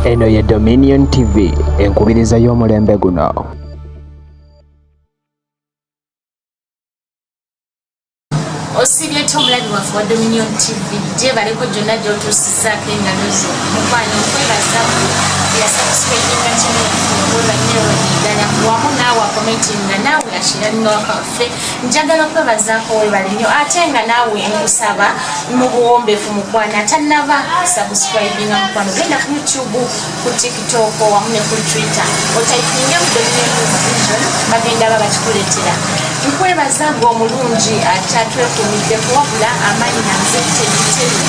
Eno ye Dominion TV, enkubiriza y'omulembe guno. Osibye tomulabi wafu wa Dominion TV je baliko jonna gy'otuusizzaako engalo zo mukwano nkwebaza ya subscribinga channel okukola nero ddala wamu naawe commentinga naawe ashiranga wakaffe njagala okwebazaako webale nnyo ate nga naawe nkusaba mu buwombeefu mukwana atannaba subscribinga mukwano genda ku YouTube ku TikTok wamu ne ku Twitter otayipinge mu Dominion Vision bagenda babakikuleetera nkwebaza gw'omulungi atatwekumidde kuwabula amaanyi nanze tegiteri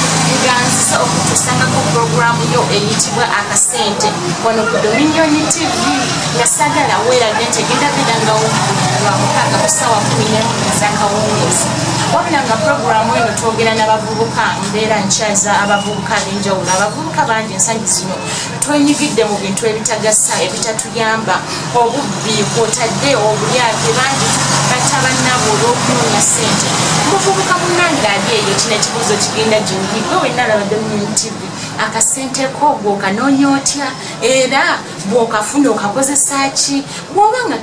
nga nziza okutusangako puroguramu yo eyitibwa akasente wano ku Dominion TV nga sagala weerage nti egenda beerangawo lwa mukaaga ku ssaawa 12 ez'akawungeezi wabula nga puroguramu eno twogera n'abavubuka mbeera nkyaza abavubuka ab'enjawulo abavubuka bangi ensangi zino twenyigidde mu bintu ebitagasa ebitatuyamba obubbi kwotadde obulyape bangi batabannabo olw'okunoonya ssente muvubuka munnange ali eyo kino ekibuuzo kigenda gyoli gwe wenna alaba Dominion TV akasente ko bw'okanoonya otya era bw'okafuna okakozesa ki bw'oba nga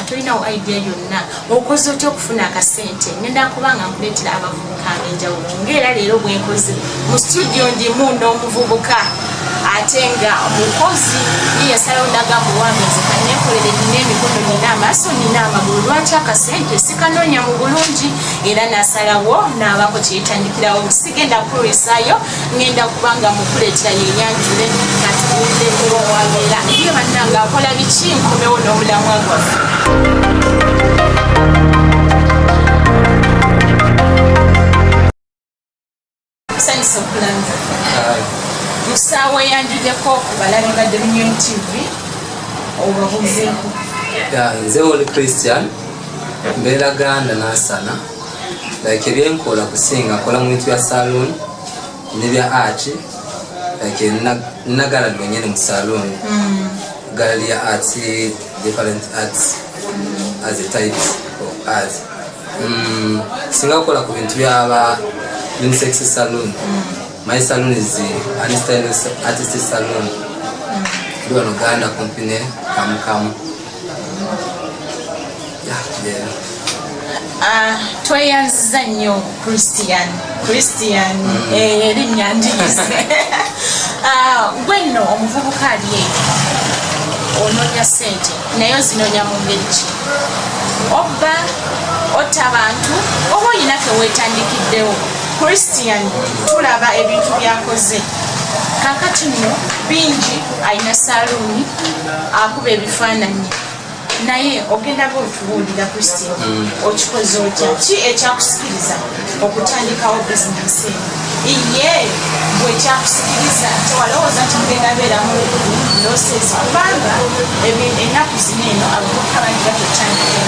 tolinawo idea yonna okoze otya okufuna akasente ngenda kuba nga nkuleetera abavubuka ab'enjawulo ng'era leero bwenkoze mu studio ndimu n'omuvubuka ate nga omukozi yeyasalawo nagamba owambeze kaneekolere nina emikono nina amaaso nina amagulu lwaki akasente sikanoonya mu bulungi era nasalawo naabako kyeyetandikirawo sigenda kukulwesaayo ngenda kubanga mukuleetera yeyanjule katuwulire muwawabeera ye bannanga akola biki nkomewo n'omulamwa gwaffe sanyisa okulanga musaawe yanjijeko balabi ba Dominion TV obabuuzeeko nze oli Christian mbeera Ganda Nansana like ebyenkola kusinga nkola mu bintu bya salon n'ebya art like nagala lwenyene mu salon gallery ya arts different arts as a type of art singa kola ku bintu byaba unisex salon. My salon is an stylist artist salon. Do an Uganda company, come. Yeah. Tweyanziza nnyo Christian. Erinnya ndiyize. Gwenno omuvubuka ali eyo onoonya ssente naye ozinoonya mu ngeri ki? Oba otta abantu oba olina keweetandikiddewo. Christian tulaba ebintu byakoze kakati nno bingi alina saluuni akuba ebifaananyi naye ogenda bwotubuulira Christian okikoze otya ki ekyakusikiriza okutandikawo bizinesi iye bwekyakusikiriza tewalowooza nti mugenda beeramu losesi kubanga ennaku zino eno abavubuka bangi batotandika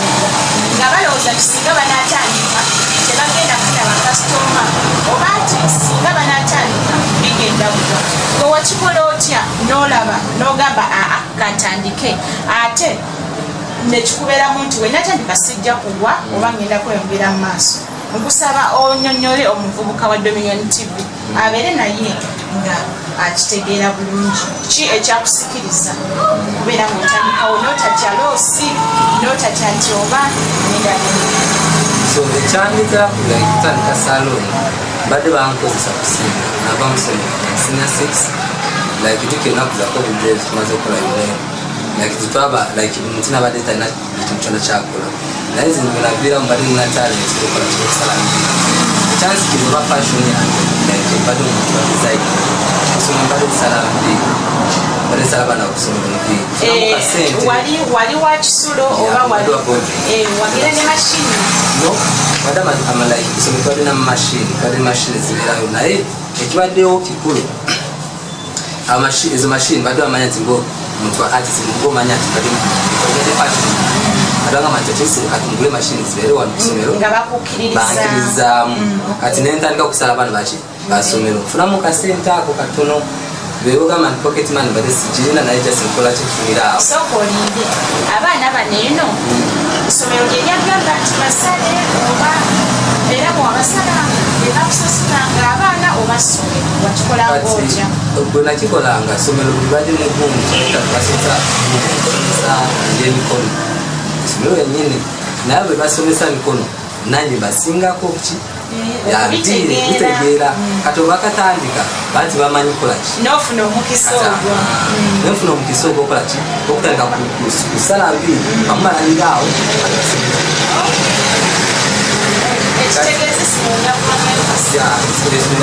nga balowooza nti singa banaatandika tebagenda kufuna bakasitoma oba nti singa banaatandika bigenda butwa gwe wakikola otya n'olaba n'ogamba aa kantandike ate nekikubeeramu nti wenatandika sijja kugwa oba ngenda kweyongera mu maaso nkusaba onyonyole omuvubuka wa Dominion TV abeere naye nga akitegeera bulungi ki ekyakusikiriza okubeera ngaotandikawo n'otatya loosi n'otatya nti oba nenda so ekyandika kutandika salon badde bankozesa kusinga nava musomero senior 6 like tuke ennaku za covid days tumaze okukola yuleo like tutwaba like mutina badde talina ekintu kyonna kyakola naye zino bwenaviiramu badde nina talent okukola kyokusalamu ekyansikiriza oba fashion yange like badde omuntu wa design kusoma badde tusala mpiira badde tusala abaana okusomera omupiira wali wa kisulo oba wagira ne mashini no madama like kusomera badde na mashini zibeerayo naye ekibaddewo kikulu izo mashini badde bamanya nti omuntu wa artist ngomanya nti badde ogende fashion adanga manchester kati ngule mashini zibeere wano kusomero nga bakukkiririzaamu kati nentandika okusala abaana baki basomero funamu kasente ako katono beogamba nti pocket money badde sikirina naye just nkola kifunira awo sokolinde abaana bano eno isomero lye lyagamba nti basale oba era bwabasala ebakusasulanga abaana obasome wakikola ngoja gona kikolanga somero bulibadde mu gumu basomesa y'emikono somero yennyini naye bwe basomesa mikono nange basingako ki yabitire bitegeera kati obakatandika banti bamanyi kukola ki nofuna omukisa ogwo nofuna omukisa ogwo okola ki okutandika kusala mbiri bamumalaliraawo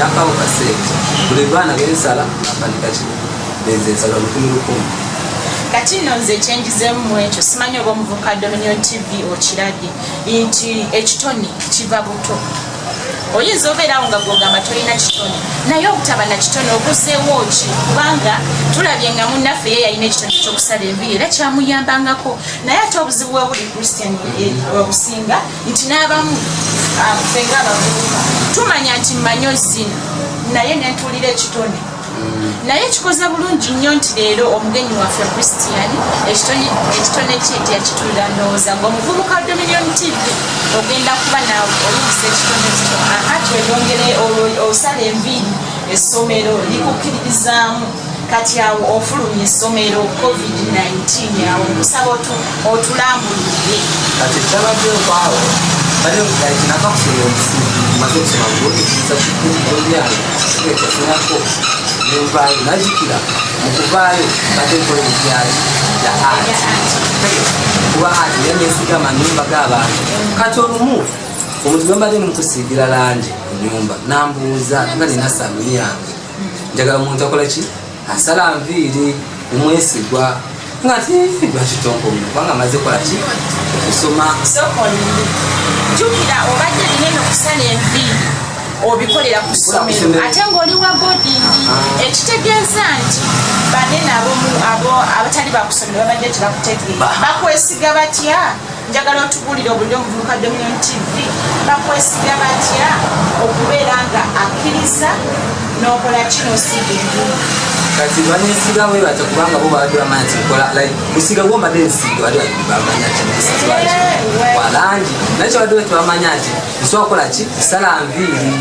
yakawo kasente buli baana bensala apandika ki benzensala 1,000 kati nno nze kyenjizemu mu ekyo simanyi oba omuvuka Dominion TV okirabye nti ekitone kiva buto oyinza obeerawo nga gwogamba tolina kitone naye obutaba na kitone oguzeewo ki kubanga tulabye nga munnaffe ye yalina ekitone kyokusala enviiri era kyamuyambangako naye ate obuzibu bwe buli kristian obusinga nti n'abamu fenga abavubuka tumanya nti mmanyo zina naye nentuulira ekitone naye kikoze bulungi nnyo nti leero omugenyi waffe kristian ekitone kye yakitulira ndowooza ng'omuvubuka wa Dominion TV ogenda kuba nawe oyinza ekitone kito ati oyongere osala enviiri essomero likukkiririzaamu kati awo ofulumya essomero covid-19 awo okusaba otulambulire kati kyabaddeokwawo kinakakusoma omusingi maze okusoma bulungi kisakikulyange ekyasinako nenvaayo najikira mukuvaayo badde nkola ebyali ya ati kuba ati yanyesigama nyumba g'abantu kati olumu omuntu gwembadde nimukusiigira langi ku nyumba nambuuza nga nina saluni yange njagala omuntu akola ki asala nviiri omwesigwa ngati lwakitonko muno kubanga amaze kola ki okusoma jukira obadde linene okusala enviiri obikolera ku ssomero ate ng'oli wa bodingi ekitegeeza nti banene abo abatali bakusomero babadde tebakutegeera bakwesiga batya njagala otubuulire obulire omuvubuka Dominion TV bakwesiga batya okubeera nga akkiriza n'okola kino osiga enviiri kati banyesiga we batya kubanga bo babadde bamanyi nti nkola musiga gwo mbadde nsiga badde bamanya nti musizi waki walangi naye kyabadde bwe tebamanya nti nsobola kukola ki kusala nviiri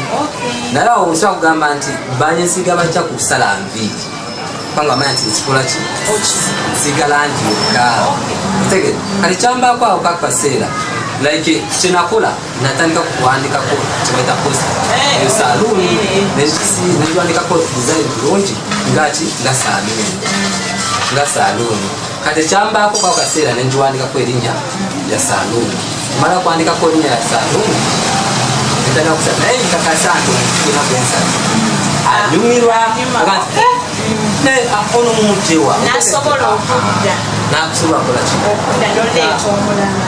naye awo nsobola kugamba nti banyesiga batya ku kusala nviiri kubanga bamanya nti nkikola ki nsiga langi yokka otegere kati kyambaako awo kakaseera like kyenakola natandika kuwandikako kyebaita posta eyo saluuni nekiwandikako design bulungi ngaki nga saluuni kati ekyambaako kao kaseera nenjiwandikako erinnya ya saluuni mala kuwandikako erinnya ya saluuni netandika kusala naye nkakasa nti omutukina kwensala anyumirwa ono mumujewa nasobola okudda nakusobola kola ki okudda noleeta omulala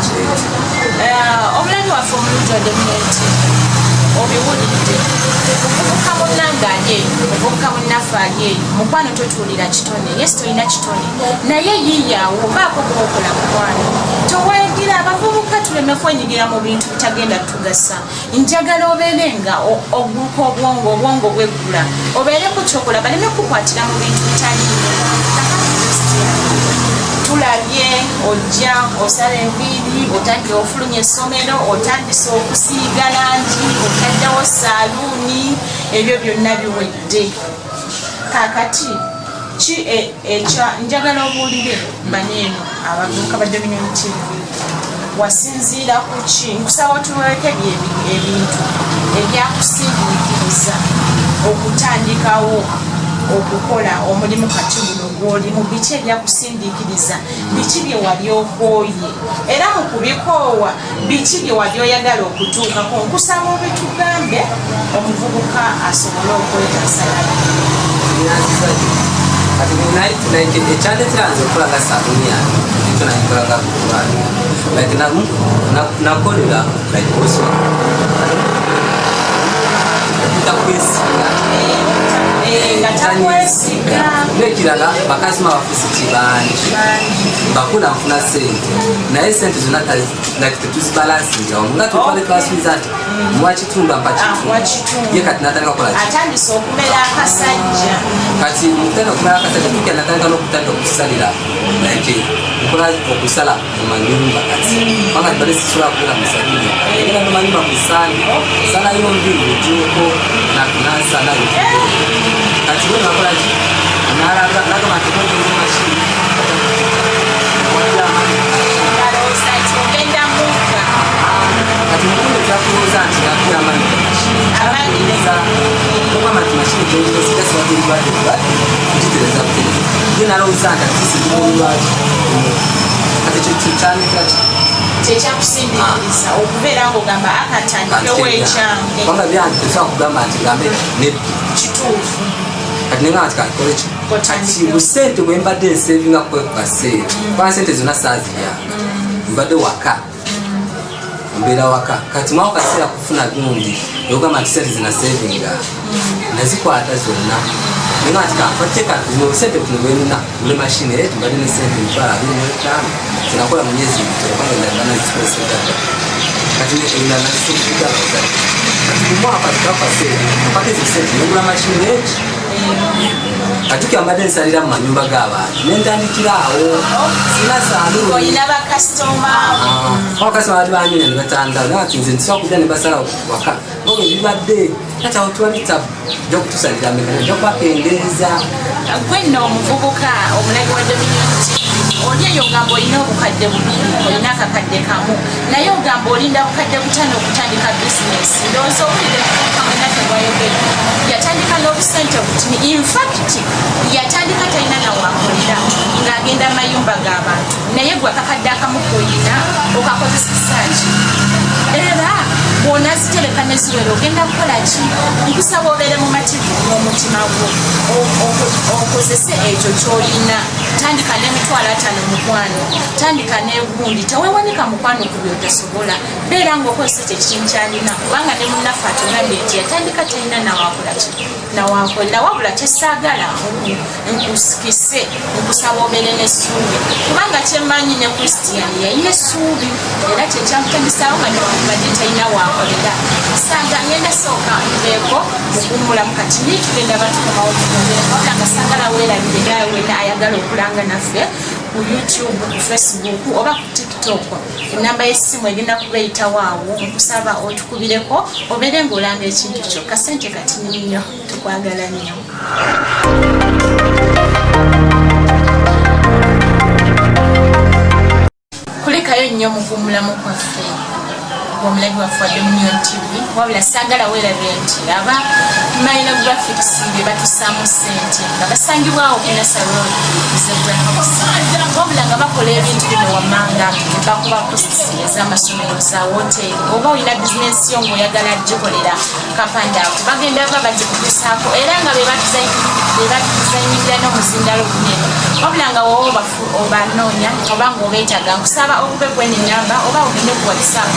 omulali waffe omulungi wa Dominion TV obiwulidde omuvubuka munnange ali omuvubuka munnaffe ali eyo mukwano totuulira kitone yes tolina kitone naye yiiyaawo baako gwokola mukwano toweegira abavubuka tuleme kwenyigira mu bintu bitagenda tugasa njagala obeere nga ogguka obwongo bweggula obeereko kyokola baleme kukwatira mu bintu bitaliimu tulabye ojja osala enviiri otandika ofulumya essomero otandise okusiiga langi otaddewo saaluuni ebyo byonna biwedde kakati ki njagala obuulire baneeno abavubuka ba Dominion TV wasinziira ku ki nkusaba otuwerekebye ebintu ebyakusindiikiriza okutandikawo okukola omulimu kati guno gw'olimu biki ebyakusindiikiriza biki bye wali okooye era mu kubikoowa biki bye wali oyagala okutuukako nkusaba obitugambe omuvubuka asobole okwetasala ekyandetera nze okukolaga saluuni yange ekyo nakikolaga kubaani like nakolera like also takwesiga nekirala bakasima bafusiki bangi bakula nfuna sente naye sente zonna tetuzibalansingira omu nga tukwale twasubiza nti mwakitundu ampakitundu ye kati natandika kola atandise okumera akasajja kati mutandika okumera akasajja tukya natandika n'okutandika okusalira like nkola okusala mu manyumba kati kubanga tibale sisobola kubeera mu saluuni era mu manyumba ku ssaani salayo nviiri ogyeko nasala kati we nakola ki nalaga matikoze machine kati mukunde kyakubuuza nti nakira amaanyi machine gyesigasibadde kugitereza butereza ye nalowooza nti akisigimuulwaki kati kyandika ki kyekyakusindiikiriza okubeera ng'ogamba akatandikewo ekyange kubanga byange tesobola kugamba nti gambe nebbi kituufu kati nenga nti kakole ki kati busente bwe mbadde nsevinga kwekukaseera kubanga sente zonna saazirya mbadde waka mbeera waka kati mwawo kaseera kufuna gundi yogamba nti sente zina sevinga nazikwata zonna nenga nti kafateka zino busente kuno bwenina bule mashini eyo mbadde ne sente 25 zinakola mu myezi mitano kubanga endala nazikozesezadda kati endala nazisukidala kati kumwaka tikafaseera mpaka ezo sente negula mashini eki katuki ambadde nsalira mu manyumba g'abantu nentandikira awo sina saalu oyina bakasitoma bakasitoma bali banyonya ne batandala naye ati nze ntisobola kujja ne basala waka oge bibadde kati awo tuwali tabu ojja kutusalira mekana ojja kubakendeeza gwe nno omuvubuka omulagi wa Dominion oli eyo ogamba olina obukadde bubiri olina akakadde kamu naye ogamba olinda bukadde butano okutandika bizinesi ndowooza obulidde kamwena tebwayogera yatandika n'obusente butini infact yatandika talina nawakolera ng'agenda mayumba g'abantu naye gwe akakadde akamu koyina okakozesa ki era bw'onazitereka ne ziwera ogenda kukola ki nkusaba obeere mu mativu n'omutima gwo okozese ekyo ky'olina tandika n'emitwalo 5 mukwano tandika n'egundi teweewanika mukwano ku byotosobola beera ng'okozesa kyekimu kyalina kubanga ne munnaffe atugambye nti yatandika talina nawakolera wabula kyesaagala nkusikise nkusaba obeere n'essuubi kubanga kyemmanyi ne kristian yayina essuubi era kyekyamutandisaawo nga newakumadde talina wakolera sanga ngenda sooka nveeko mukummulamu kati ni tugenda batukomawo wabula nga saagala weerabire nawe wena ayagala okulanga naffe ku YouTube, ku Facebook oba ku TikTok enamba y'essimu egenda kubayitawo awo nkusaba otukubireko obeere ng'olanga ekintu kyo kasente kati nnyo tukwagala nnyo kulekayo nnyo mukummulamu kwaffe omulagi waffe wa Dominion TV wabula saagala weerabye nti aba Minor Graphics be batusaamu ssente nga basangibwawo ku Nasarod wabula nga bakola ebintu bino wammanga bakuba posisi ez'amasomero za wooteeri oba olina bizinensi yo ng'oyagala gikolera kapandaawuti bagenda ba bagikutusaako era nga be batuzanyigira n'omuzindalo gunene wabula nga wowe obanoonya oba ng'obeetaga nkusaba okube kwene namba oba ogende ku WhatsApp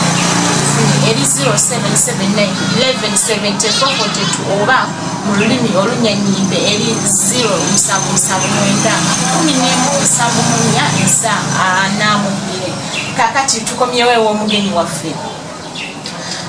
eri 0779117442 oba mu lulimi olunyanyimbe eri 0777474742 kakati tukomyewo ew'omugenyi waffe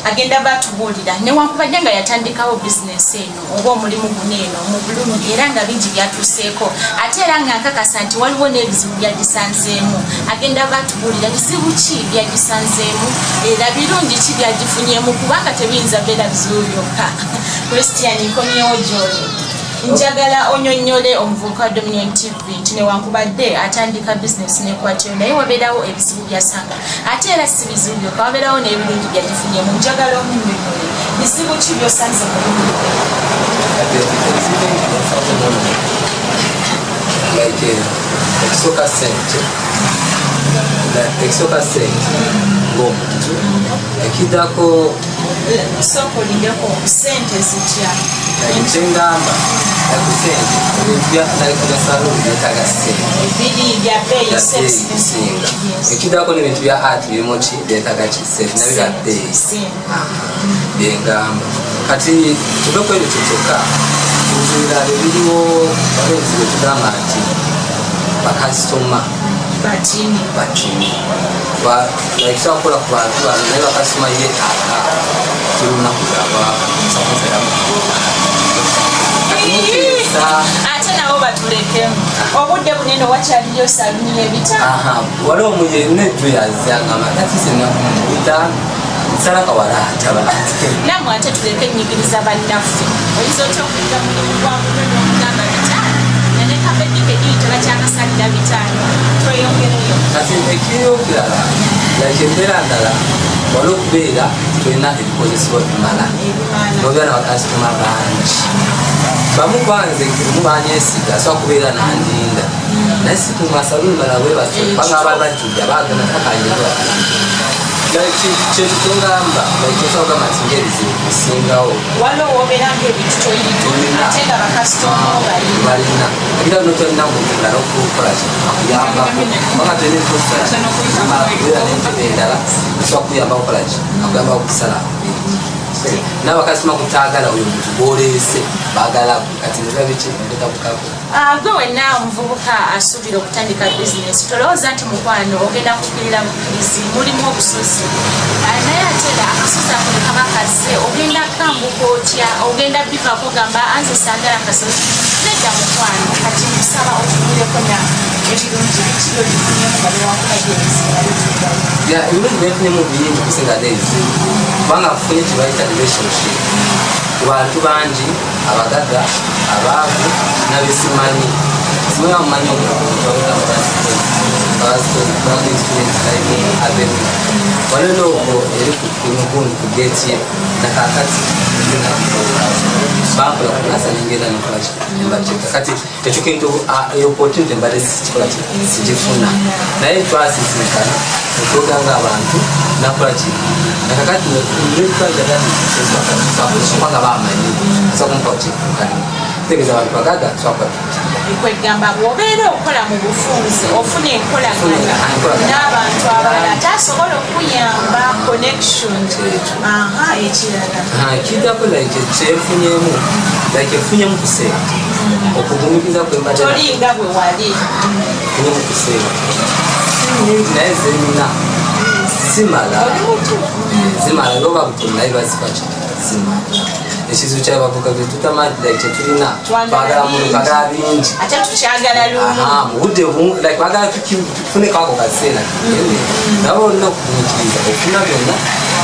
agenda batubuulira newankubadde nga yatandikawo bizinesi eno oba omulimu guno eno mu bulumi era nga bingi byatuuseeko ate era nga nkakasa nti waliwo n'ebizibu byagisanzeemu agenda batubuulira bizibu ki byagisanzeemu era birungi ki byagifunyemu kubanga tebiyinza beera bizibu byokka Christian nkomyewo gy'oli njagala onyonyole omuvubuka wa Dominion TV nti newankubadde atandika bizinesi nekwatiro naye wabeerawo ebizibu byasanga ate era si bizibu byokka wabeerawo n'ebirungi byagifunyemu njagala omunyonyole bizibu ki byosanze mu bulumi ekisooka sente ng'omuntu ekiddako sooka olindeko sente zitya ekyengamba kusente ebintu byasaluni byetaaga sente ebisinga ekiddako n'ebintu bya art birimu ki byetaaga ki sente nabibadde byengamba kati tuveku ebyo kyokka ebirala ebiriwo waba ebizibu tugamba nti bakasitoma batini ekisobola kukola ku bantu bano naye bakasitoma ye kilunaku ate nabo batulekemu obudde bunene wakyaliyo saluni y'ebita waliwo omuyenne ejjo yazangama tatise enaku 5 Saraka wala ataba. Namwe ate tuleke ennyigiriza bannaffe. Oyinza otya okuyita mulimu gwa munene okugamba bitaano. Nane kabedike giyitala kyakasalira bitaano. Tweyongereyo. Kati ekiyokirala yakembeera ndala wala okubeera tulina ebikozesebwa bimala. Nobeera n'abakasitoma bangi. Bamu kwanze mu banyesiga asobola kubeera nandinda. Naye situmasaluni bala bwe batyo banga abali bajjudde abaagana takanyirwa. Kyekitungamba ekyosobola matinga ebizibu bisingawo waliwo obeera ng'ebintu toyina ate nga bakasitoma balina era notolina mugenda n'okukola akuyambako banga tolina entosamala kubeera n'entebe endala osobola kuyamba okukola ki akuyambako okusala n'abakasitoma kutaagala oyo muntu gwoleese baagala kati niba biki ndekabukako gwe wenna omuvubuka asuubira okutandika bizinesi tolowooza nti mukwano ogenda kukkirira bukkirizi mulimu obusozi naye ate era akasozi ako nekaba kaze ogenda kambuka otya ogenda bivaako gamba anze saagala akasozi nedda mukwano kati nkusaba otumireko na ebirungi bikiro bifunyemu nga bewakulagyebizinga ebirungi byenfunyemu bingi okusinga n'ebizibu kubanga nfunye kyebayita relationship ku bantu bangi abagaga abaavu n'abesimanyi simanyi bamumanyi walina okwo eri kumugundi ku geeti ye nakakati bankola kunasa nengenda nokolaki embateeka kati ekyo kintu opportunity mbadde sikikola sigifuna naye twasisinkana otwoganga abantu nakolaki nakakati kubanga bamanyi sobola kumukola kikukani tegeeza abantu bagaga twakola kwegamba bw'obeera okola mu bufunze ofuna enkolagana n'abantu abalala ate asobola okuyamba connection ekirala kiddako like kyefunyemu like efunyemu kuseera okugumikiza tolinga bwe wali funyemu kuseera naye zenina zimala zimala loba butono naye bazifaki zimala ekizibu kyabavuga bye tutamanyi like kyetulina twagala bingi ate tukyagala lumu mu budde bagala tufuneko ako kaseera kigende naba olina okugumikiriza ofuna byonna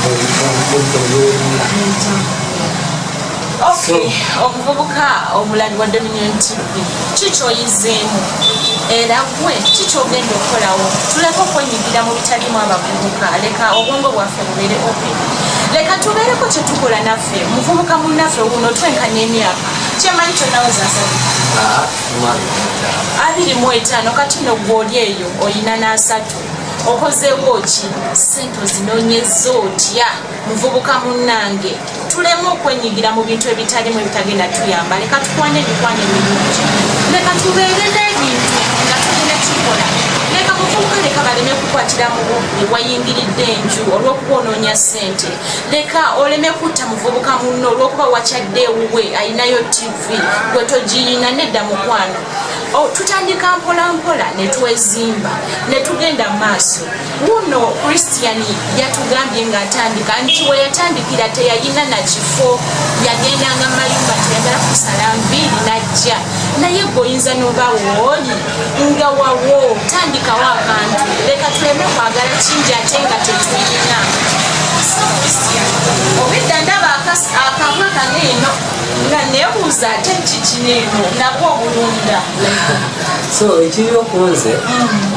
mu byolina omuvubuka omulabi wa Dominion TV kikyoyizeemu era gwe kikyogenda okukolawo tuleke okwenyigira mu bitalimu abavubuka leka obwongo bwaffe bubeere open leka tubeereko kyetukola naffe muvubuka munnaffe wuno twenkanya emyaka kyemanyi kyonnawezasatu 25 kati no gwoli eyo oyina n'asatu okozeewo ki sente ozinoonyeza otya muvubuka munnange tuleme okwenyigira mu bintu ebitalimu ebitagenda tuyamba leka tukwane emikwano emirungi leka tubeere n'ebintu nga tulina kikola leka muvubuka leka baleme kukwatira mu bubbi wayingiridde enju olw'okuba onoonya ssente leka oleme kutta muvubuka munno olw'okuba wakyadde ewuwe ayinayo tv gwe togiyina nedda mukwano tutandika mpolampola netwezimba netugenda maaso wuno Christian yatugambye ng'atandika nti we yatandikira teyayina na kifo yagendanga mayumba teyagala kusala nviiri najja naye gweoyinza noba wooli nga wawo tandikawo akantu leka tuleme kwagala kingi ate nga tetuyina obidda ndaba akamwa kaneeno nga neebuuza ate kikineeno nabwo obulunda so ekiri okunze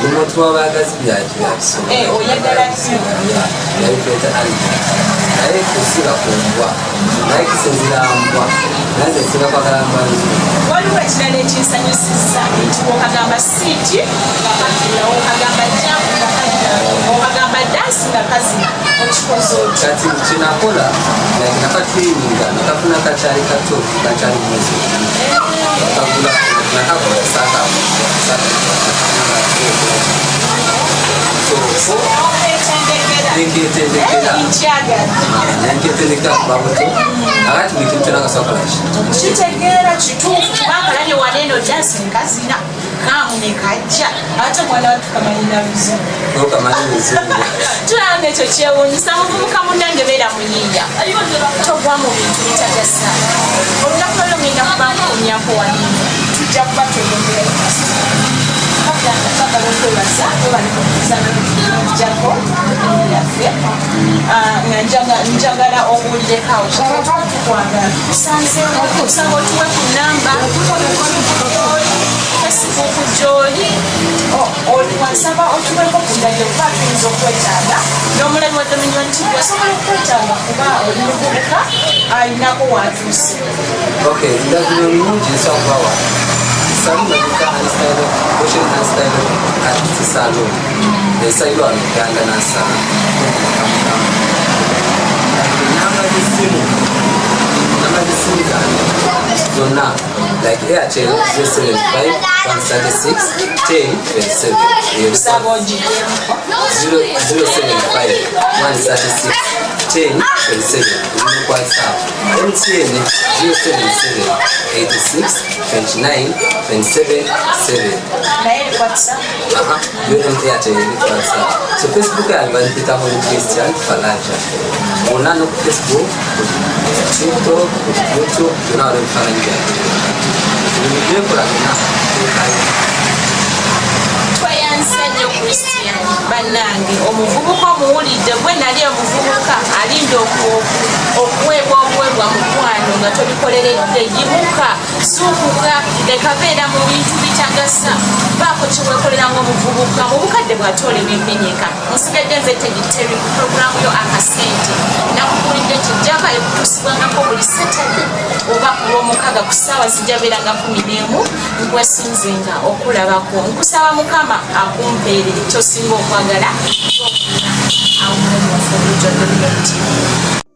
omuntu wabagazi byakisobola oyagala yabitweta naye kusinga kumbwa naye kisinzira mbwa naye zesinga kwagala mbwa waliwo ekirala ekinsanyusiza nti okagamba siiti nga kakira okagamba jamu nga kakira okagamba dansi nga kazina okikoze oti kati kinakola nakatwininga nakafuna kakyali kato kakyali mwezi nakagula nakakola saka nenketendekera kubabuto akati buli kintu kyonakasokolaki kitegeera kituufu kubanga labye waneeno dansi nkazina kamu nekajja ate mwana watukamanyina luzungu okamanyi luzungu tulanga ekyo kyewuunyisa muvubuka munnange beera muyiiya togwa mu bintu bitagasa olunaku olwo ngenda kubankukumyako wanini tujja kuba tweyongera twagala okwebaza webalekokuzanjako yaffe njagala owulirekawo kusaba otuwe ku namba Facebook gyoli wasaba otuweko ku ndagiro kuba tuyinza okwetaaga n'omulabi wa Dominion TV osobola okwetaaga kuba oli muvubuka alinako watuuse ndagiro nungi nsakubawa salon bagika anstyle ocean anstyle artist salon esayirwa mu Uganda nansala namba zisimu zonna like Airtel 075 136 10 27 075 136 10 27 WhatsApp MTN 077 86 29 27 7 Airtel WhatsApp so Facebook alibandika kwa Christian Falaja ona no Facebook TikTok YouTube tunao mfano ndio kwa twayansanyo Christian banange omuvubuka omuwulidde gwe nali omuvubuka alinda okuweebwa mukwano nga tolikoleredde yimuka suukuka lekabeera mu bintu bitagasa baako kiwekolera ngaomuvubuka mu bukadde bw'ate olememenyeka nsigadde nze tegiteri programu yo akasente nakukulidde kijjakayo kutuusibwangako buli Saturday oba ku lw'omukaaga ku ssaawa zijjabeeranga 11 nkwesinzenga okulabako nkusaba Mukama akumpeerere kyosinga okwagala awumulamu waffe olujja Dominion TV